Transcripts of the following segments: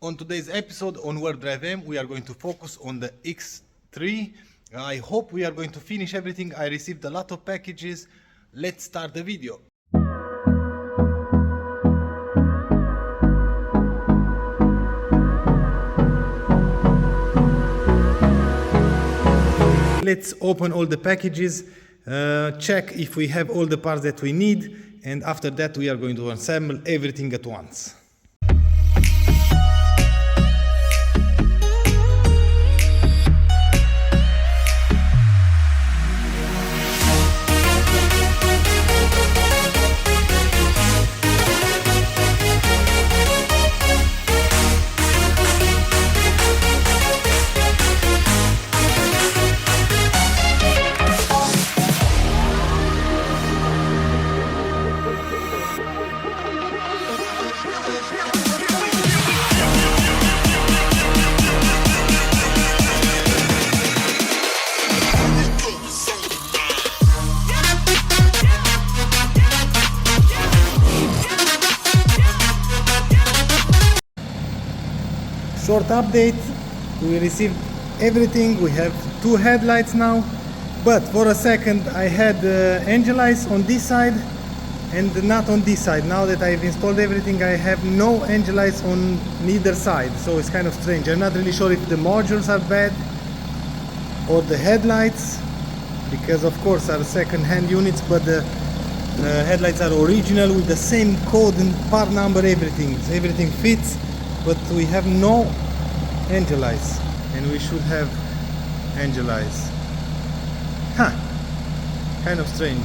On today's episode on WarpDriveM, we are going to focus on the X3. I hope we are going to finish everything. I received a lot of packages. Let's start the video. Let's open all the packages, check if we have all the parts that we need, and after that we are going to assemble everything at once. Short update, we received everything. We have two headlights now, but for a second I had engine lights on this side and not on this side. Now that I've installed everything, I have no engine lights on neither side, so it's kind of strange. I'm not really sure if the modules are bad or the headlights, because of course are second-hand units, but the headlights are original with the same code and part number, everything fits. But we have no engine lights, and we should have engine lights. Kind of strange.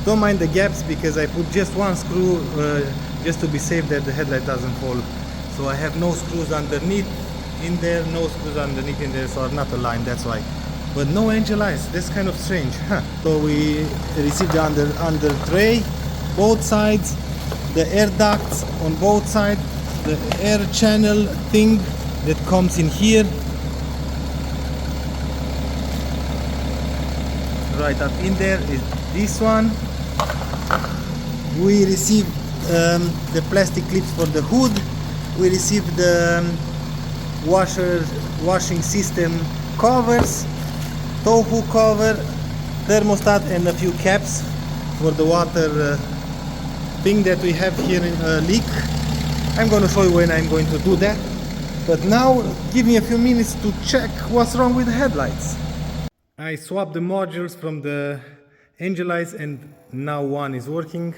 Don't mind the gaps because I put just one screw just to be safe that the headlight doesn't fall. So I have no screws underneath in there, no screws underneath in there, so are not aligned, that's why. But no engine lights, that's kind of strange. So we received the under tray, both sides, the air ducts on both sides, the air channel thing that comes in here, right up in there is this one. We received the plastic clips for the hood. We received the washing system covers, tow hook cover, thermostat, and a few caps for the water thing that we have here in a leak. I'm going to show you when I'm going to do that, but now give me a few minutes to check what's wrong with the headlights. I swapped the modules from the engine lights and now one is working,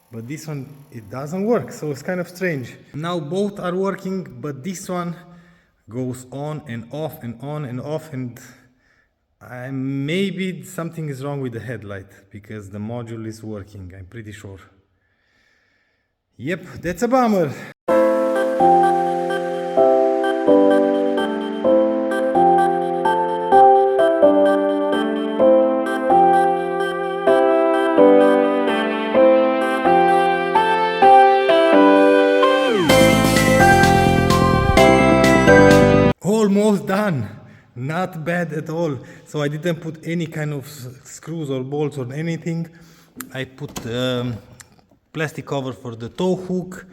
but this one, it doesn't work, so it's kind of strange. Now both are working, but this one goes on and off and on and off, and maybe something is wrong with the headlight because the module is working, I'm pretty sure. Yep, that's a bummer. Almost done. Not bad at all. So I didn't put any kind of screws or bolts or anything. I put plastic cover for the tow hook.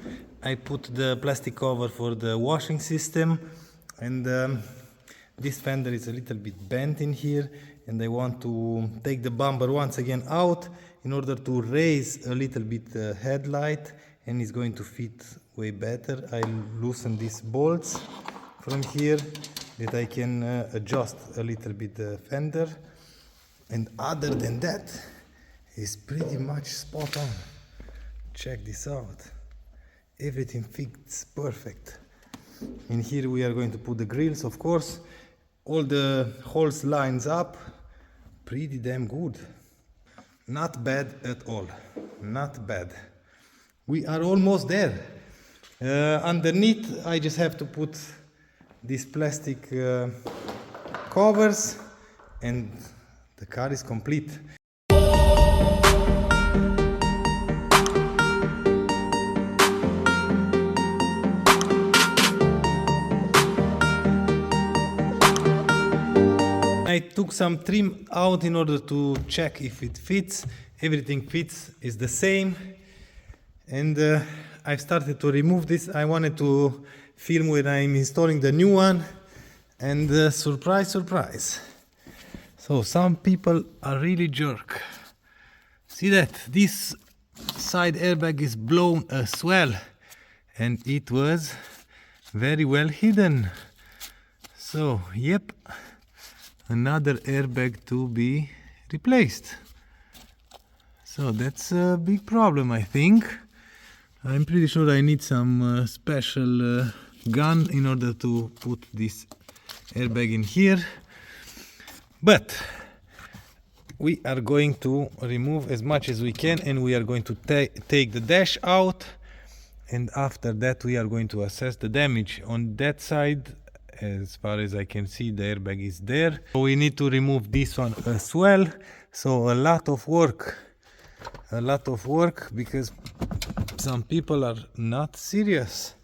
I put the plastic cover for the washing system, and this fender is a little bit bent in here, and I want to take the bumper once again out in order to raise a little bit the headlight, and it's going to fit way better. I loosen these bolts from here that I can adjust a little bit the fender, and other than that it's pretty much spot on. Check this out. Everything fits perfect. In here we are going to put the grills, of course. All the holes lines up. Pretty damn good. Not bad at all. Not bad. We are almost there. Underneath I just have to put these plastic covers and the car is complete. I took some trim out in order to check if it fits. Everything fits, is the same. And I've started to remove this. I wanted to film when I'm installing the new one, and surprise, surprise. So some people are really jerk. See that this side airbag is blown as well, and it was very well hidden. So yep, another airbag to be replaced. So that's a big problem, I think. I'm pretty sure I need some special gun in order to put this airbag in here. But we are going to remove as much as we can, and we are going to take the dash out, and after that we are going to assess the damage. On that side, as far as I can see, the airbag is there. So we need to remove this one as well. So a lot of work, because some people are not serious.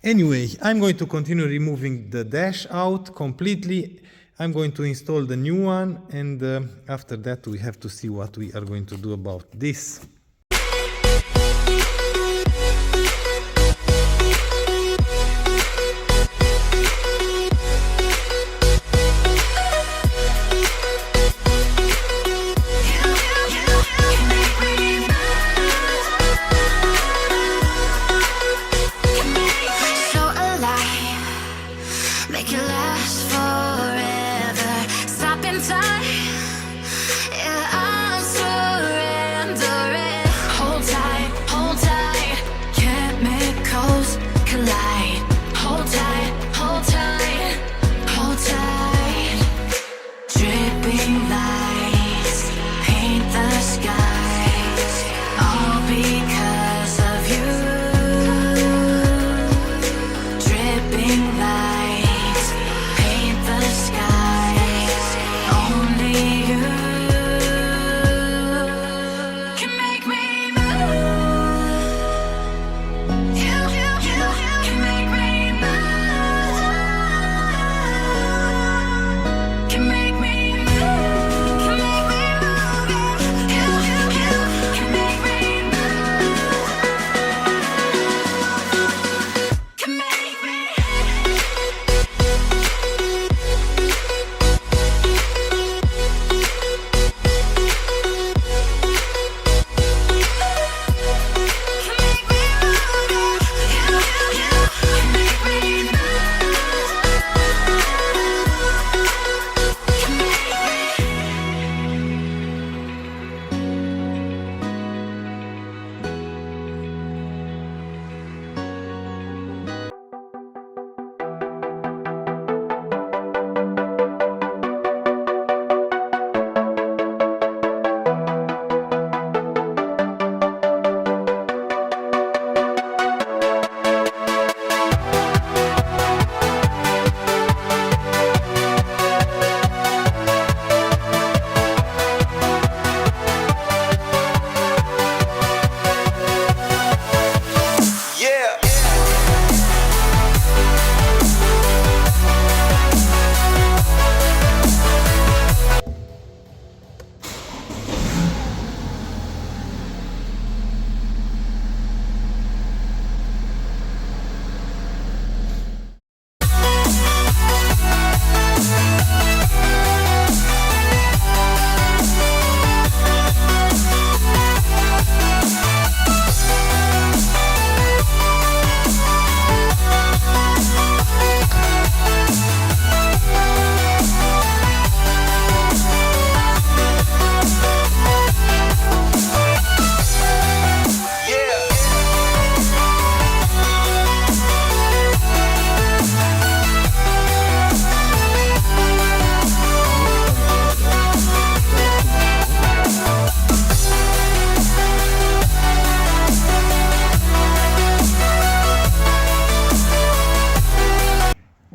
Anyway, I'm going to continue removing the dash out completely. I'm going to install the new one, and after that we have to see what we are going to do about this.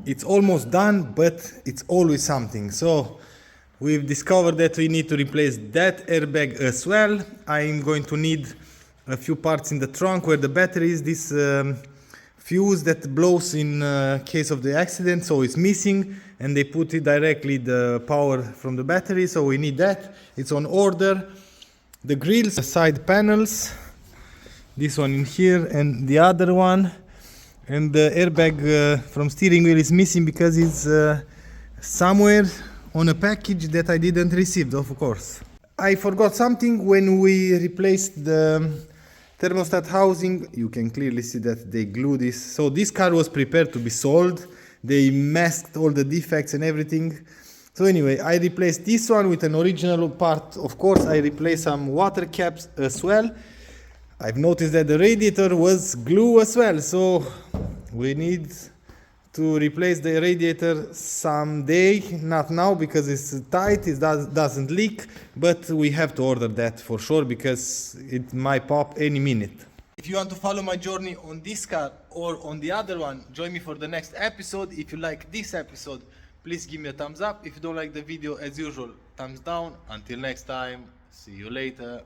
It's almost done, but it's always something. So we've discovered that we need to replace that airbag as well. I'm going to need a few parts in the trunk where the battery is. This fuse that blows in case of the accident, so it's missing, and they put it directly the power from the battery, so we need that. It's on order. The grills, the side panels, this one in here and the other one. And the airbag from steering wheel is missing because it's somewhere on a package that I didn't receive, of course. I forgot something when we replaced the thermostat housing. You can clearly see that they glued this. So this car was prepared to be sold. They masked all the defects and everything. So anyway, I replaced this one with an original part. Of course, I replaced some water caps as well. I've noticed that the radiator was glue as well, so we need to replace the radiator someday, not now because it's tight, it doesn't leak, but we have to order that for sure because it might pop any minute. If you want to follow my journey on this car or on the other one, join me for the next episode. If you like this episode, please give me a thumbs up. If you don't like the video, as usual, thumbs down. Until next time, see you later.